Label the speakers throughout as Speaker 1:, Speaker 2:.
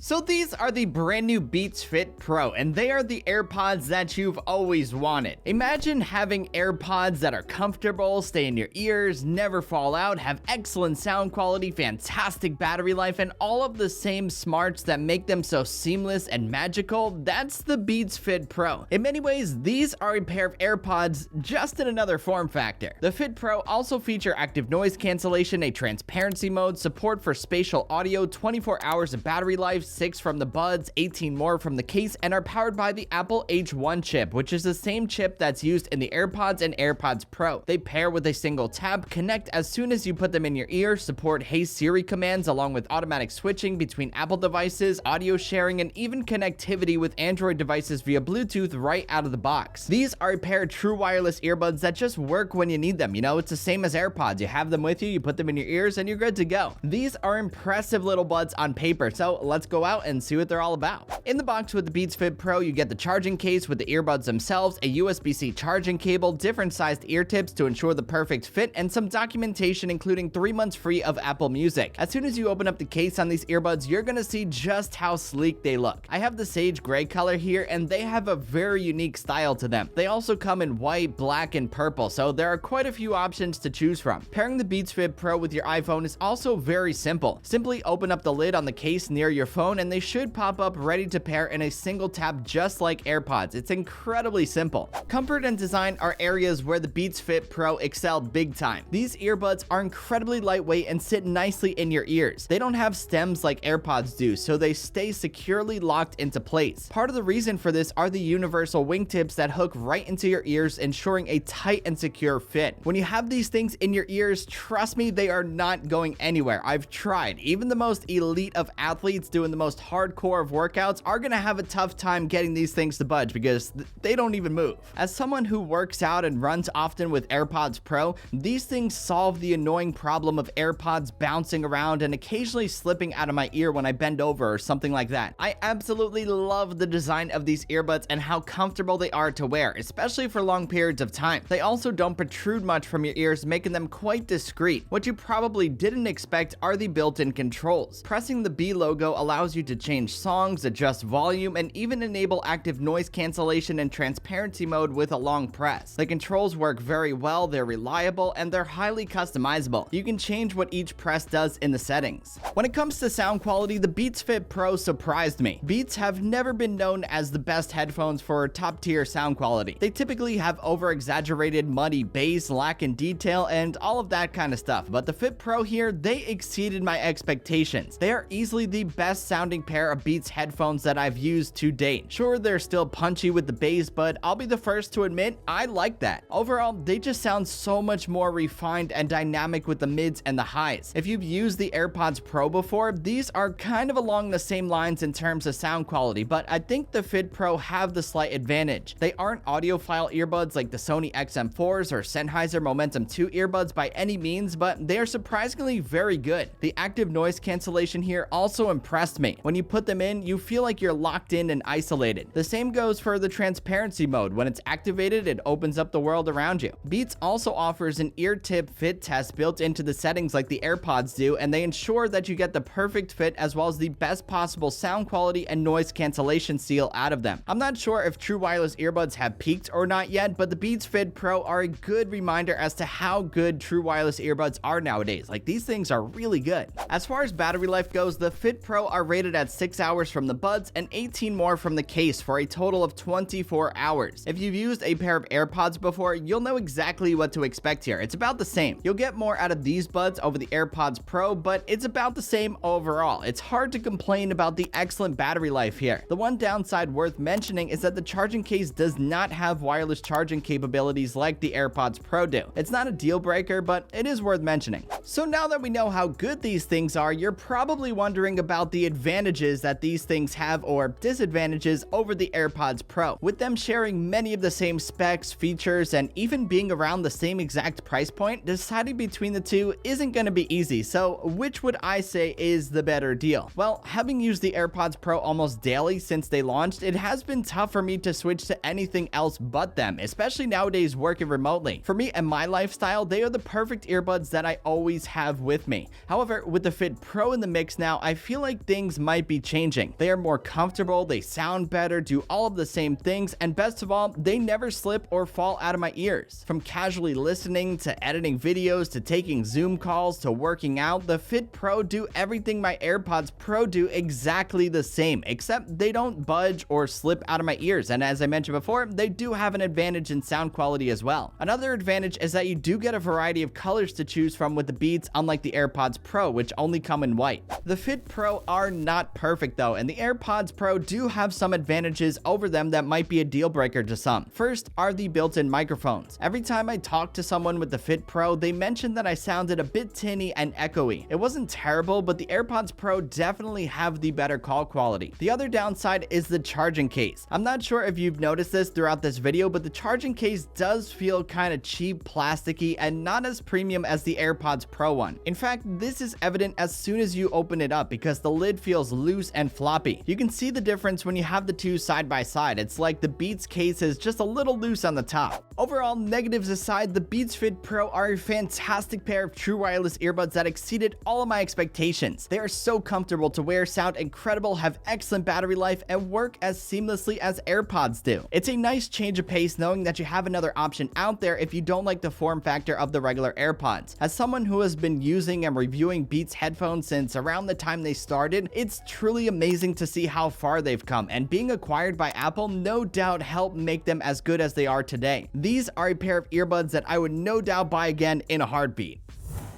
Speaker 1: So these are the brand new Beats Fit Pro, and they are the AirPods that you've always wanted. Imagine having AirPods that are comfortable, stay in your ears, never fall out, have excellent sound quality, fantastic battery life, and all of the same smarts that make them so seamless and magical. That's the Beats Fit Pro. In many ways, these are a pair of AirPods just in another form factor. The Fit Pro also feature active noise cancellation, a transparency mode, support for spatial audio, 24 hours of battery life, 6 from the buds, 18 more from the case, and are powered by the Apple H1 chip, which is the same chip that's used in the AirPods and AirPods Pro. They pair with a single tap, connect as soon as you put them in your ear, support Hey Siri commands along with automatic switching between Apple devices, audio sharing, and even connectivity with Android devices via Bluetooth right out of the box. These are a pair of true wireless earbuds that just work when you need them. You know, it's the same as AirPods. You have them with you, you put them in your ears, and you're good to go. These are impressive little buds on paper, so let's go out and see what they're all about. In the box with the Beats Fit Pro, you get the charging case with the earbuds themselves, a USB-C charging cable, different sized ear tips to ensure the perfect fit, and some documentation including 3 months free of Apple Music. As soon as you open up the case on these earbuds, you're gonna see just how sleek they look. I have the sage gray color here, and they have a very unique style to them. They also come in white, black, and purple, so there are quite a few options to choose from. Pairing the Beats Fit Pro with your iPhone is also very simple. Simply open up the lid on the case near your phone, and they should pop up ready to pair in a single tap just like AirPods. It's incredibly simple. Comfort and design are areas where the Beats Fit Pro excelled big time. These earbuds are incredibly lightweight and sit nicely in your ears. They don't have stems like AirPods do, so they stay securely locked into place. Part of the reason for this are the universal wingtips that hook right into your ears, ensuring a tight and secure fit. When you have these things in your ears, trust me, they are not going anywhere. I've tried. Even the most elite of athletes doing the most hardcore of workouts are gonna have a tough time getting these things to budge because they don't even move. As someone who works out and runs often with AirPods Pro, these things solve the annoying problem of AirPods bouncing around and occasionally slipping out of my ear when I bend over or something like that. I absolutely love the design of these earbuds and how comfortable they are to wear, especially for long periods of time. They also don't protrude much from your ears, making them quite discreet. What you probably didn't expect are the built-in controls. Pressing the B logo allows you to change songs, adjust volume, and even enable active noise cancellation and transparency mode with a long press. The controls work very well, they're reliable, and they're highly customizable. You can change what each press does in the settings. When it comes to sound quality, the Beats Fit Pro surprised me. Beats have never been known as the best headphones for top-tier sound quality. They typically have over-exaggerated muddy bass, lack in detail, and all of that kind of stuff, but the Fit Pro here, they exceeded my expectations. They are easily the best sounding pair of Beats headphones that I've used to date. Sure, they're still punchy with the bass, but I'll be the first to admit I like that. Overall, they just sound so much more refined and dynamic with the mids and the highs. If you've used the AirPods Pro before, these are kind of along the same lines in terms of sound quality, but I think the Fit Pro have the slight advantage. They aren't audiophile earbuds like the Sony XM4s or Sennheiser Momentum 2 earbuds by any means, but they are surprisingly very good. The active noise cancellation here also impressed me. When you put them in, you feel like you're locked in and isolated. The same goes for the transparency mode. When it's activated, it opens up the world around you. Beats also offers an ear tip fit test built into the settings like the AirPods do, and they ensure that you get the perfect fit as well as the best possible sound quality and noise cancellation seal out of them. I'm not sure if true wireless earbuds have peaked or not yet, but the Beats Fit Pro are a good reminder as to how good true wireless earbuds are nowadays. Like, these things are really good. As far as battery life goes, the Fit Pro are rated at 6 hours from the buds and 18 more from the case for a total of 24 hours. If you've used a pair of AirPods before, you'll know exactly what to expect here. It's about the same. You'll get more out of these buds over the AirPods Pro, but it's about the same overall. It's hard to complain about the excellent battery life here. The one downside worth mentioning is that the charging case does not have wireless charging capabilities like the AirPods Pro do. It's not a deal breaker, but it is worth mentioning. So now that we know how good these things are, you're probably wondering about the advantages that these things have or disadvantages over the AirPods Pro. With them sharing many of the same specs, features, and even being around the same exact price point, deciding between the two isn't going to be easy. So which would I say is the better deal? Well, having used the AirPods Pro almost daily since they launched, it has been tough for me to switch to anything else but them, especially nowadays working remotely. For me and my lifestyle, they are the perfect earbuds that I always have with me. However, with the Fit Pro in the mix now, I feel like things things might be changing. They are more comfortable, they sound better, do all of the same things, and best of all, they never slip or fall out of my ears. From casually listening to editing videos to taking Zoom calls to working out, the Fit Pro do everything my AirPods Pro do exactly the same, except they don't budge or slip out of my ears, and as I mentioned before, they do have an advantage in sound quality as well. Another advantage is that you do get a variety of colors to choose from with the Beats, unlike the AirPods Pro, which only come in white. The Fit Pro are not perfect though, and the AirPods Pro do have some advantages over them that might be a deal breaker to some. First are the built-in microphones. Every time I talk to someone with the Fit Pro, they mentioned that I sounded a bit tinny and echoey. It wasn't terrible, but the AirPods Pro definitely have the better call quality. The other downside is the charging case. I'm not sure if you've noticed this throughout this video, but the charging case does feel kind of cheap, plasticky, and not as premium as the AirPods Pro one. In fact, this is evident as soon as you open it up because the lid feels loose and floppy. You can see the difference when you have the two side by side. It's like the Beats case is just a little loose on the top. Overall, negatives aside, the Beats Fit Pro are a fantastic pair of true wireless earbuds that exceeded all of my expectations. They are so comfortable to wear, sound incredible, have excellent battery life, and work as seamlessly as AirPods do. It's a nice change of pace knowing that you have another option out there if you don't like the form factor of the regular AirPods. As someone who has been using and reviewing Beats headphones since around the time they started, it's truly amazing to see how far they've come, and being acquired by Apple no doubt helped make them as good as they are today. These are a pair of earbuds that I would no doubt buy again in a heartbeat.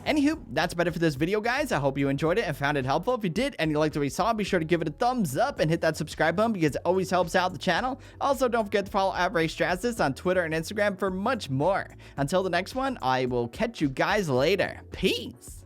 Speaker 1: Anywho, that's about it for this video, guys. I hope you enjoyed it and found it helpful. If you did and you liked what you saw, be sure to give it a thumbs up and hit that subscribe button because it always helps out the channel. Also, don't forget to follow Raymond Strazdas on Twitter and Instagram for much more. Until the next one, I will catch you guys later. Peace!